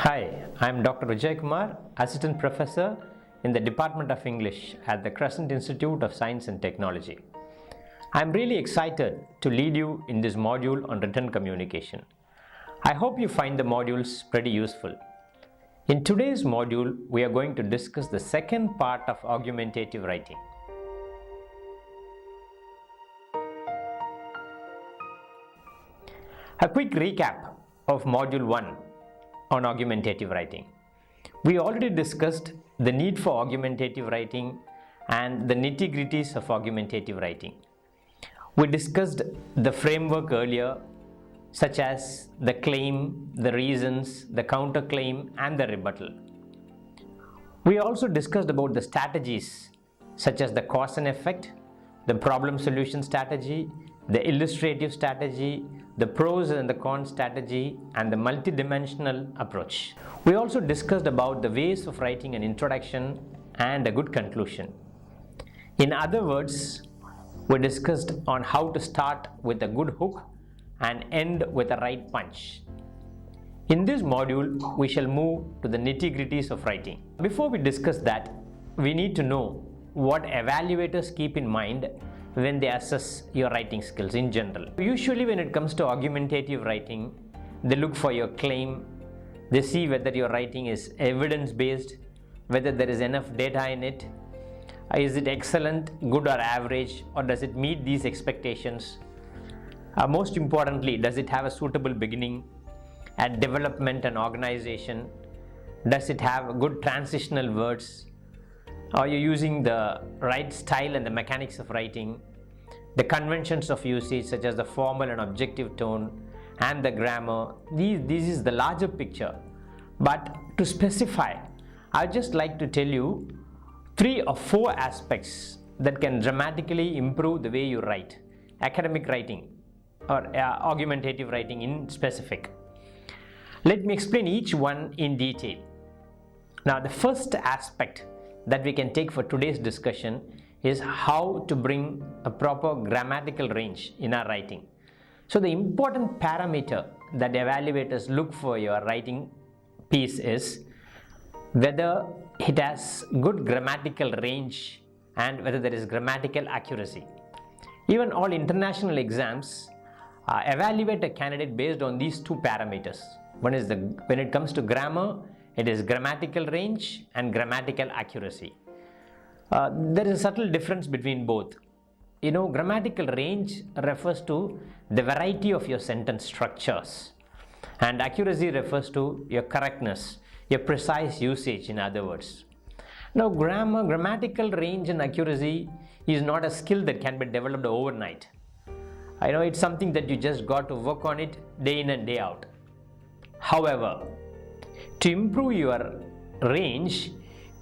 Hi, I'm Dr. Vijay Kumar, Assistant Professor in the Department of English at the Crescent Institute of Science and Technology. I'm really excited to lead you in this module on written communication. I hope you find the modules pretty useful. In today's module, we are going to discuss the second part of argumentative writing. A quick recap of Module 1 on argumentative writing. We already discussed the need for argumentative writing and the nitty-gritties of argumentative writing. We discussed the framework earlier, such as the claim, the reasons, the counterclaim, and the rebuttal. We also discussed about the strategies such as the cause and effect, the problem solution strategy, the illustrative strategy, the pros and the cons strategy, and the multidimensional approach. We also discussed about the ways of writing an introduction and a good conclusion. In other words, we discussed on how to start with a good hook and end with a right punch. In this module, we shall move to the nitty-gritties of writing. Before we discuss that, we need to know what evaluators keep in mind when they assess your writing skills in general. Usually when it comes to argumentative writing, they look for your claim, they see whether your writing is evidence-based, whether there is enough data in it, is it excellent, good or average, or does it meet these expectations? Most importantly, does it have a suitable beginning and development and organization? Does it have good transitional words? Are you using the right style and the mechanics of writing, the conventions of usage such as the formal and objective tone and the grammar? This is the larger picture. But to specify, I'd just like to tell you 3 or 4 aspects that can dramatically improve the way you write, academic writing or argumentative writing in specific. Let me explain each one in detail. Now, the first aspect that we can take for today's discussion is how to bring a proper grammatical range in our writing. So the important parameter that evaluators look for your writing piece is whether it has good grammatical range and whether there is grammatical accuracy. Even all international exams evaluate a candidate based on these 2 parameters. One is when it comes to grammar, it is grammatical range and grammatical accuracy. There is a subtle difference between both. Grammatical range refers to the variety of your sentence structures, and accuracy refers to your correctness, your precise usage, in other words. Now, grammatical range and accuracy is not a skill that can be developed overnight. It's something that you just got to work on it day in and day out. However, to improve your range,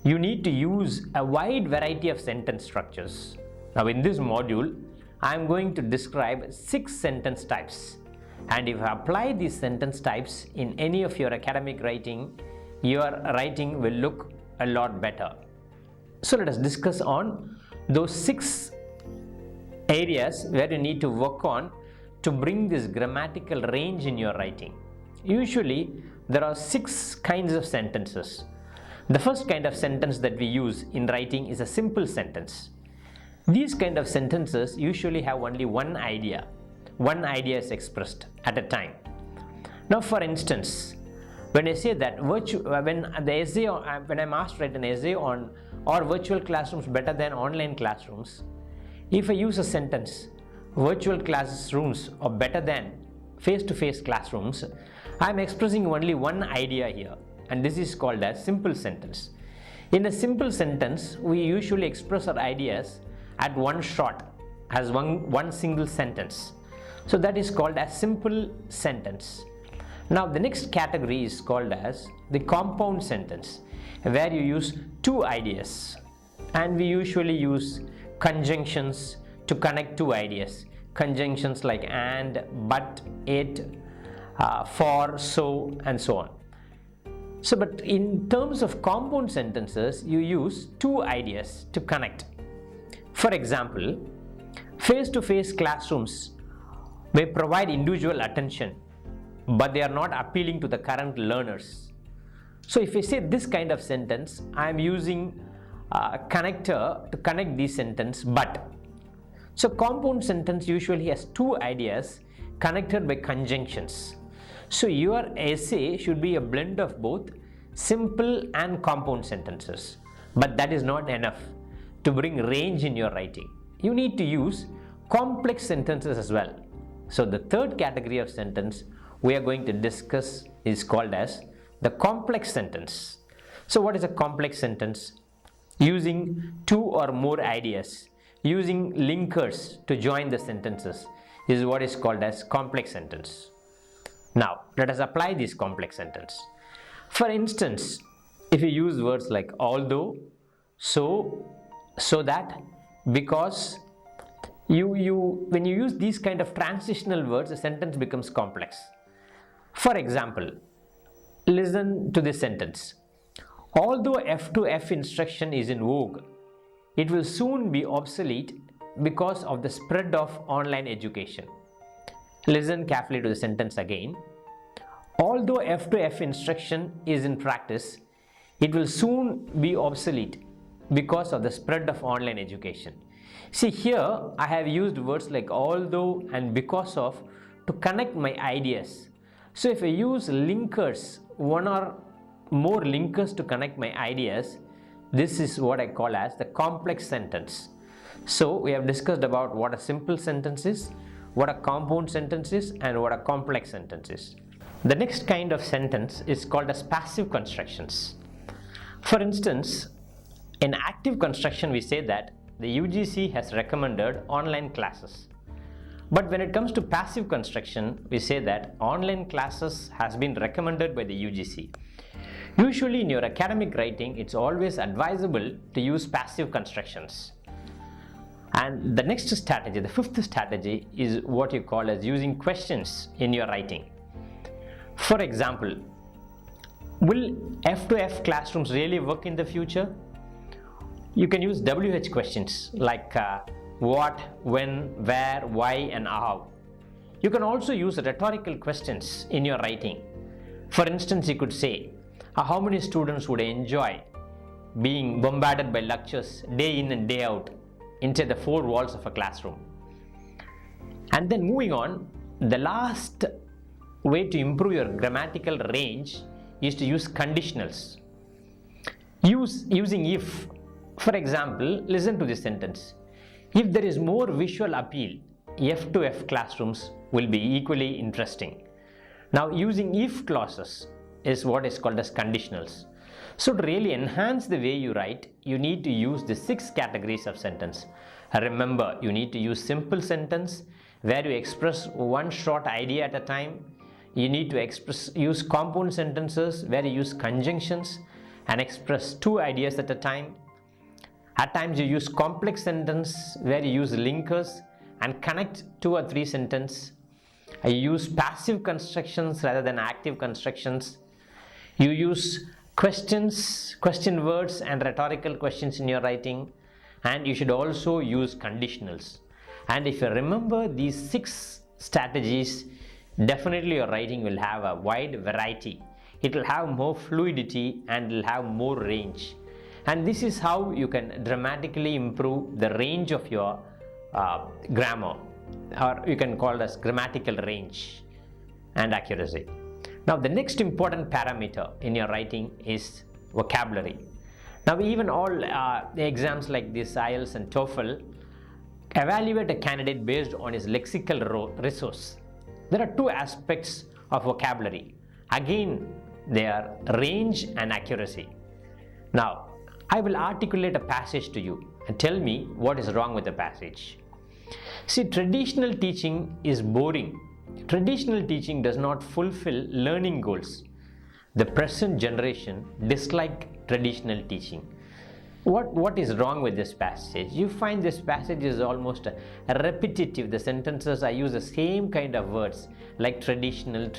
you need to use a wide variety of sentence structures. Now, in this module, I am going to describe 6 sentence types. And if you apply these sentence types in any of your academic writing, your writing will look a lot better. So let us discuss on those 6 areas where you need to work on to bring this grammatical range in your writing. Usually, there are 6 kinds of sentences. The first kind of sentence that we use in writing is a simple sentence. These kind of sentences usually have only one idea. One idea is expressed at a time. Now, for instance, when I say that when I'm asked to write an essay on are virtual classrooms better than online classrooms, if I use a sentence, virtual classrooms are better than face-to-face classrooms, I am expressing only one idea here, and this is called a simple sentence. In a simple sentence, we usually express our ideas at one shot as one single sentence. So that is called a simple sentence. Now, the next category is called as the compound sentence, where you use 2 ideas, and we usually use conjunctions to connect 2 ideas. Conjunctions like and, but, it, for, so, and so on. But in terms of compound sentences, you use 2 ideas to connect. For example, face-to-face classrooms may provide individual attention, but they are not appealing to the current learners. So if I say this kind of sentence, I am using a connector to connect this sentence but. So compound sentence usually has two ideas connected by conjunctions. So your essay should be a blend of both simple and compound sentences. But that is not enough to bring range in your writing. You need to use complex sentences as well. So the third category of sentence we are going to discuss is called as the complex sentence. So what is a complex sentence? Using two or more ideas, using linkers to join the sentences is what is called as complex sentence. Now let us apply this complex sentence. For instance, if you use words like although, so that, because, when you use these kind of transitional words, the sentence becomes complex. For example, listen to this sentence. Although F2F instruction is in vogue, it will soon be obsolete because of the spread of online education. Listen carefully to the sentence again. Although F2F instruction is in practice, it will soon be obsolete because of the spread of online education. See, here I have used words like although and because of to connect my ideas. So if I use linkers, one or more linkers to connect my ideas, this is what I call as the complex sentence. So we have discussed about what a simple sentence is, what a compound sentence is, and what a complex sentence is. The next kind of sentence is called as passive constructions. For instance, in active construction we say that the UGC has recommended online classes. But when it comes to passive construction, we say that online classes has been recommended by the UGC. Usually in your academic writing, it's always advisable to use passive constructions. And the next strategy, the fifth strategy, is what you call as using questions in your writing. For example, will F2F classrooms really work in the future? You can use WH questions like what, when, where, why, and how. You can also use rhetorical questions in your writing. For instance, you could say, how many students would enjoy being bombarded by lectures day in and day out inside the four walls of a classroom? And then moving on, the last way to improve your grammatical range is to use conditionals. Using if. For example, listen to this sentence. If there is more visual appeal, F2F classrooms will be equally interesting. Now, using if clauses is what is called as conditionals. So to really enhance the way you write, you need to use the 6 categories of sentence. Remember, you need to use simple sentence where you express one short idea at a time. You need to use compound sentences where you use conjunctions and express 2 ideas at a time. At times you use complex sentence where you use linkers and connect 2 or 3 sentences. You use passive constructions rather than active constructions. You use questions, question words and rhetorical questions in your writing, and you should also use conditionals. And if you remember these 6 strategies, definitely your writing will have a wide variety. It will have more fluidity and it will have more range. And this is how you can dramatically improve the range of your grammar, or you can call it as grammatical range and accuracy. Now the next important parameter in your writing is vocabulary. Now even all the exams like this IELTS and TOEFL evaluate a candidate based on his lexical resource. There are 2 aspects of vocabulary. Again, they are range and accuracy. Now I will articulate a passage to you and tell me what is wrong with the passage. See, traditional teaching is boring. Traditional teaching does not fulfill learning goals. The present generation dislike traditional teaching. What is wrong with this passage? You find this passage is almost repetitive. The sentences, I use the same kind of words like traditional.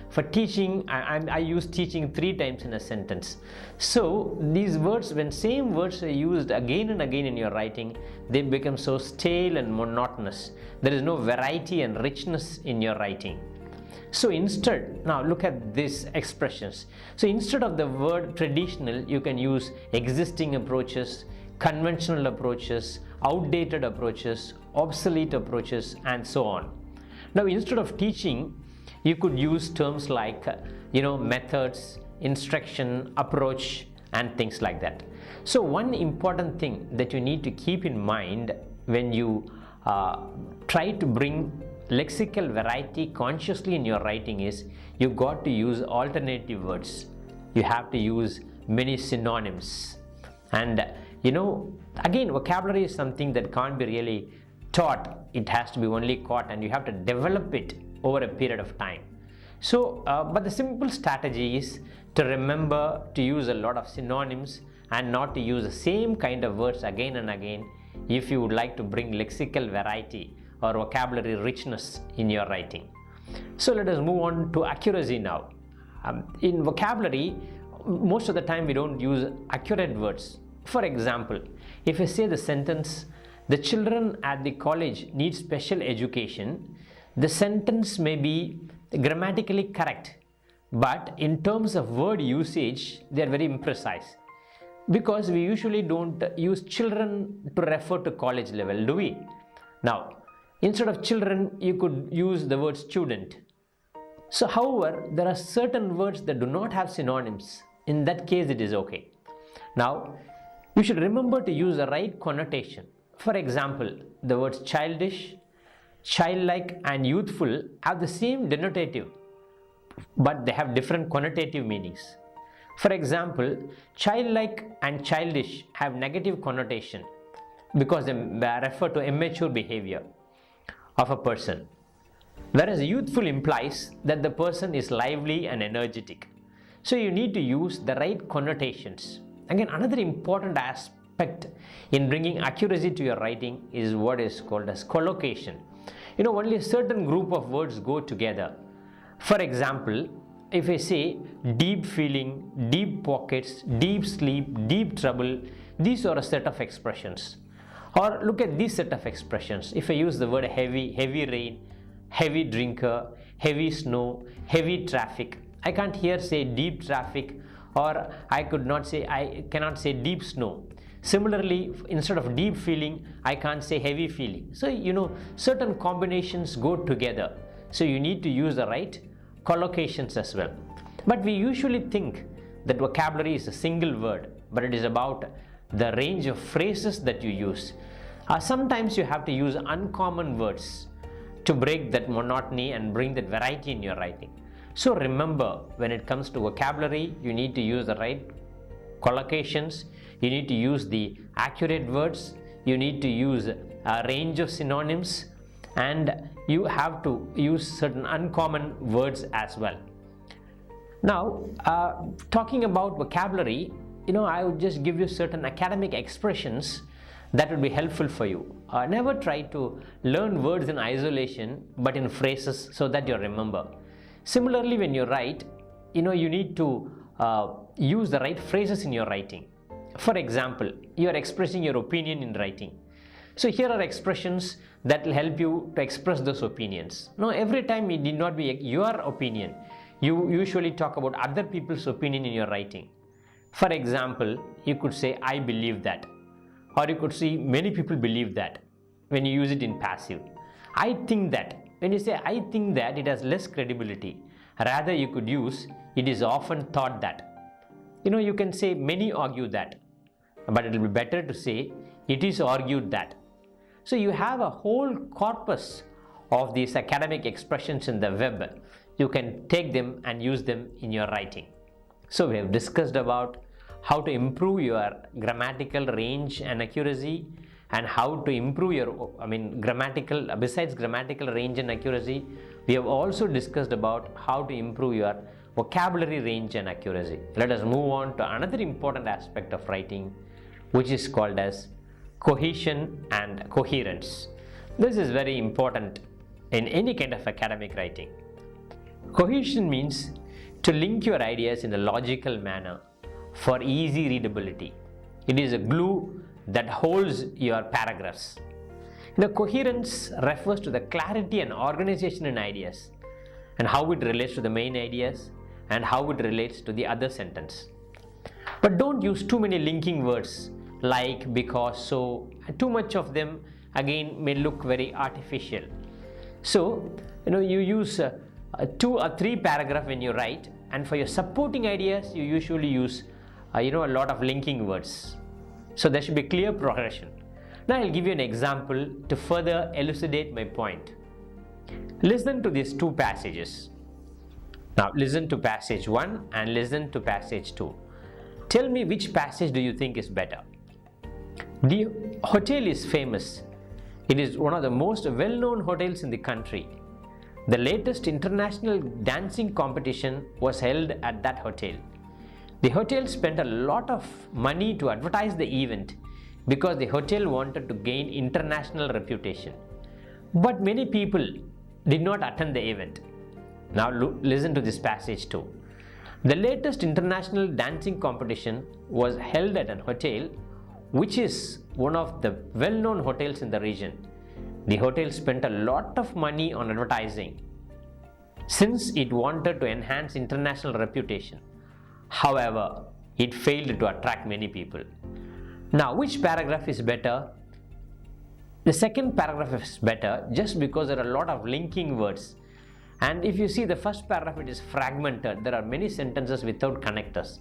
For teaching, I use teaching 3 times in a sentence. So these words, when same words are used again and again in your writing, they become so stale and monotonous. There is no variety and richness in your writing. So instead, now look at these expressions. So instead of the word traditional, you can use existing approaches, conventional approaches, outdated approaches, obsolete approaches, and so on. Now instead of teaching, you could use terms like methods, instruction, approach, and things like that. So one important thing that you need to keep in mind when you try to bring lexical variety consciously in your writing is you got to use alternative words. You have to use many synonyms. And again, vocabulary is something that can't be really taught. It has to be only caught, and you have to develop it over a period of time. So, but the simple strategy is to remember to use a lot of synonyms and not to use the same kind of words again and again if you would like to bring lexical variety or vocabulary richness in your writing. So let us move on to accuracy now. In vocabulary, most of the time we don't use accurate words. For example, if I say the sentence, the children at the college need special education, the sentence may be grammatically correct, but in terms of word usage, they are very imprecise. Because we usually don't use children to refer to college level, do we? Now, instead of children, you could use the word student. So, however, there are certain words that do not have synonyms. In that case, it is okay. Now, you should remember to use the right connotation. For example, the words childish, childlike, and youthful have the same denotative, but they have different connotative meanings. For example, childlike and childish have negative connotation because they refer to immature behavior of a person, whereas youthful implies that the person is lively and energetic. So you need to use the right connotations. Again, another important aspect in bringing accuracy to your writing is what is called as collocation. Only a certain group of words go together. For example, if I say deep feeling, deep pockets, deep sleep, deep trouble, these are a set of expressions. Or look at this set of expressions. If I use the word heavy, heavy rain, heavy drinker, heavy snow, heavy traffic, I can't here say deep traffic, or I cannot say deep snow. Similarly, instead of deep feeling, I can't say heavy feeling. So, certain combinations go together. So you need to use the right collocations as well. But we usually think that vocabulary is a single word, but it is about the range of phrases that you use. Sometimes you have to use uncommon words to break that monotony and bring that variety in your writing. So remember, when it comes to vocabulary, you need to use the right collocations, you need to use the accurate words, you need to use a range of synonyms, and you have to use certain uncommon words as well. Now, talking about vocabulary, I would just give you certain academic expressions that would be helpful for you. Never try to learn words in isolation, but in phrases so that you remember. Similarly, when you write, you need to use the right phrases in your writing. For example, you are expressing your opinion in writing. So here are expressions that will help you to express those opinions. Now, every time it need not be your opinion. You usually talk about other people's opinion in your writing. For example, you could say, I believe that. Or you could say, many people believe that, when you use it in passive. I think that. When you say, I think that, it has less credibility. Rather, you could use, it is often thought that. You can say, many argue that. But it will be better to say, it is argued that. So you have a whole corpus of these academic expressions in the web. You can take them and use them in your writing. So we have discussed about how to improve your grammatical range and accuracy, and how to improve your, besides grammatical range and accuracy, we have also discussed about how to improve your vocabulary range and accuracy. Let us move on to another important aspect of writing, which is called as cohesion and coherence. This is very important in any kind of academic writing. Cohesion means to link your ideas in a logical manner for easy readability. It is a glue that holds your paragraphs. Coherence refers to the clarity and organization in ideas. and how it relates to the main ideas and how it relates to the other sentence. But don't use too many linking words like, because, so. Too much of them again may look very artificial. So you use 2 or 3 paragraphs when you write, and for your supporting ideas you usually use a lot of linking words. So there should be clear progression. Now I'll give you an example to further elucidate my point. Listen to these 2 passages. Now listen to passage 1 and listen to passage 2. Tell me which passage do you think is better. The hotel is famous. It is one of the most well-known hotels in the country. The latest international dancing competition was held at that hotel. The hotel spent a lot of money to advertise the event because the hotel wanted to gain international reputation. But many people did not attend the event. Now listen to this passage too. The latest international dancing competition was held at an hotel which is one of the well-known hotels in the region. The hotel spent a lot of money on advertising since it wanted to enhance international reputation. However, it failed to attract many people. Now, which paragraph is better? The second paragraph is better just because there are a lot of linking words. And if you see the first paragraph, it is fragmented. There are many sentences without connectors.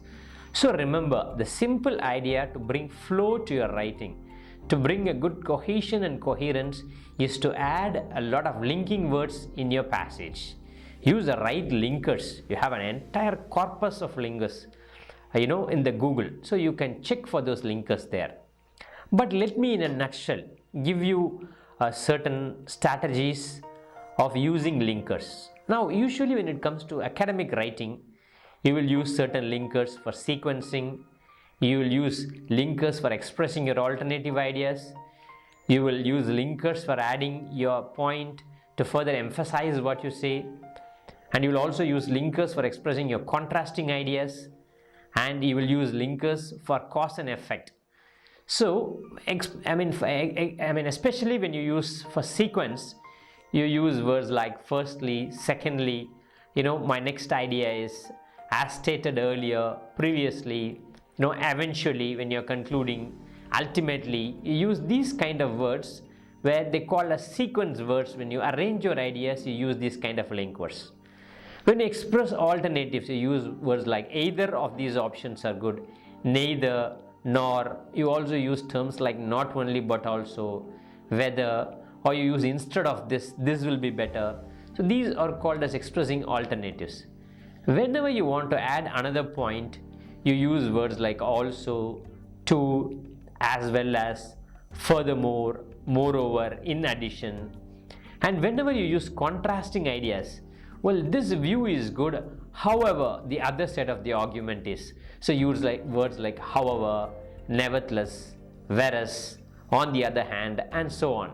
So remember, the simple idea to bring flow to your writing, to bring a good cohesion and coherence, is to add a lot of linking words in your passage. Use the right linkers. You have an entire corpus of linkers in the Google, so you can check for those linkers there. But let me in a nutshell give you certain strategies of using linkers. Now usually when it comes to academic writing, you will use certain linkers for sequencing, you will use linkers for expressing your alternative ideas, you will use linkers for adding your point to further emphasize what you say, and you will also use linkers for expressing your contrasting ideas, and you will use linkers for cause and effect. So especially when you use for sequence, you use words like firstly, secondly, my next idea is as stated earlier, previously, eventually, when you're concluding, ultimately. You use these kind of words where they call as sequence words. When you arrange your ideas, you use these kind of link words. When you express alternatives, you use words like either of these options are good, neither, nor. You also use terms like not only but also, whether, or you use instead of this will be better. So these are called as expressing alternatives. Whenever you want to add another point, you use words like also, to, as well as, furthermore, moreover, in addition. And whenever you use contrasting ideas, well, this view is good, however, the other side of the argument is. So use words like however, nevertheless, whereas, on the other hand, and so on.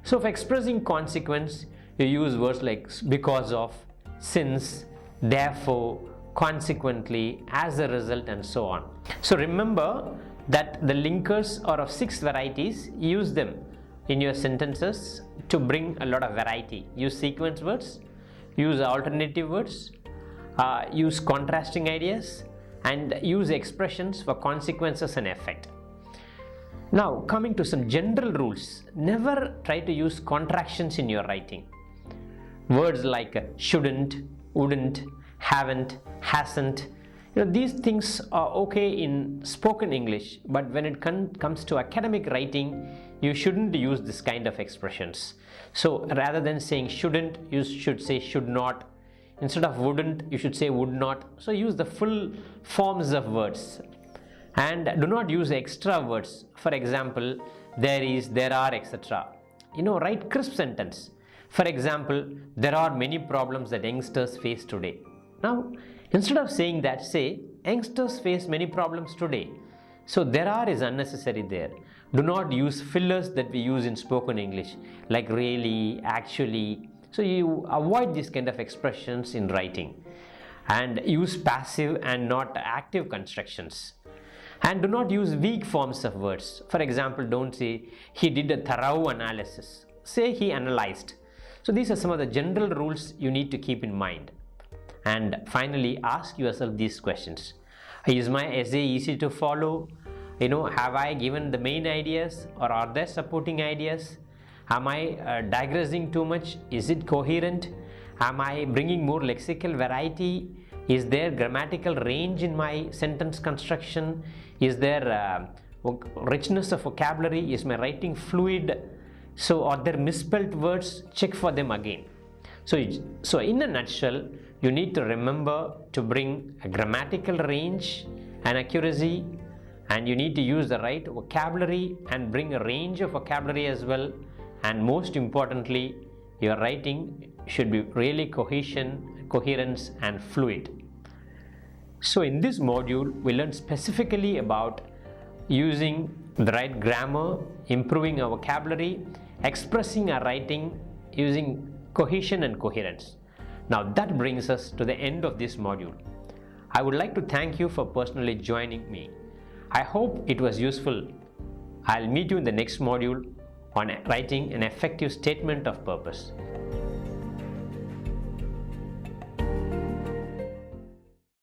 So for expressing consequence, you use words like because of, since, therefore, consequently, as a result, and so on. So remember that the linkers are of 6 varieties. Use them in your sentences to bring a lot of variety. Use sequence words, use alternative words, use contrasting ideas, and use expressions for consequences and effect. Now coming to some general rules, never try to use contractions in your writing. Words like shouldn't, wouldn't, haven't, hasn't, these things are okay in spoken English, but when it comes to academic writing, you shouldn't use this kind of expressions. So rather than saying shouldn't, you should say should not. Instead of wouldn't, you should say would not. So use the full forms of words, and do not use extra words. For example, there is, there are, etc. Write crisp sentence. For example, there are many problems that youngsters face today. Now, instead of saying that, say youngsters face many problems today. So there are is unnecessary there. Do not use fillers that we use in spoken English like really, actually. So you avoid these kind of expressions in writing, and use passive and not active constructions. And do not use weak forms of words. For example, don't say he did a thorough analysis. Say he analyzed. So these are some of the general rules you need to keep in mind. And finally, ask yourself these questions. Is my essay easy to follow? Have I given the main ideas, or are there supporting ideas? Am I digressing too much? Is it coherent? Am I bringing more lexical variety? Is there grammatical range in my sentence construction? Is there richness of vocabulary? Is my writing fluid? So are there misspelled words? Check for them again. So in a nutshell, you need to remember to bring a grammatical range and accuracy, and you need to use the right vocabulary and bring a range of vocabulary as well. And most importantly, your writing should be really cohesion, coherence and fluid. So in this module, we learned specifically about using the right grammar, improving our vocabulary, expressing our writing using cohesion and coherence. Now that brings us to the end of this module. I would like to thank you for personally joining me. I hope it was useful. I'll meet you in the next module on writing an effective statement of purpose.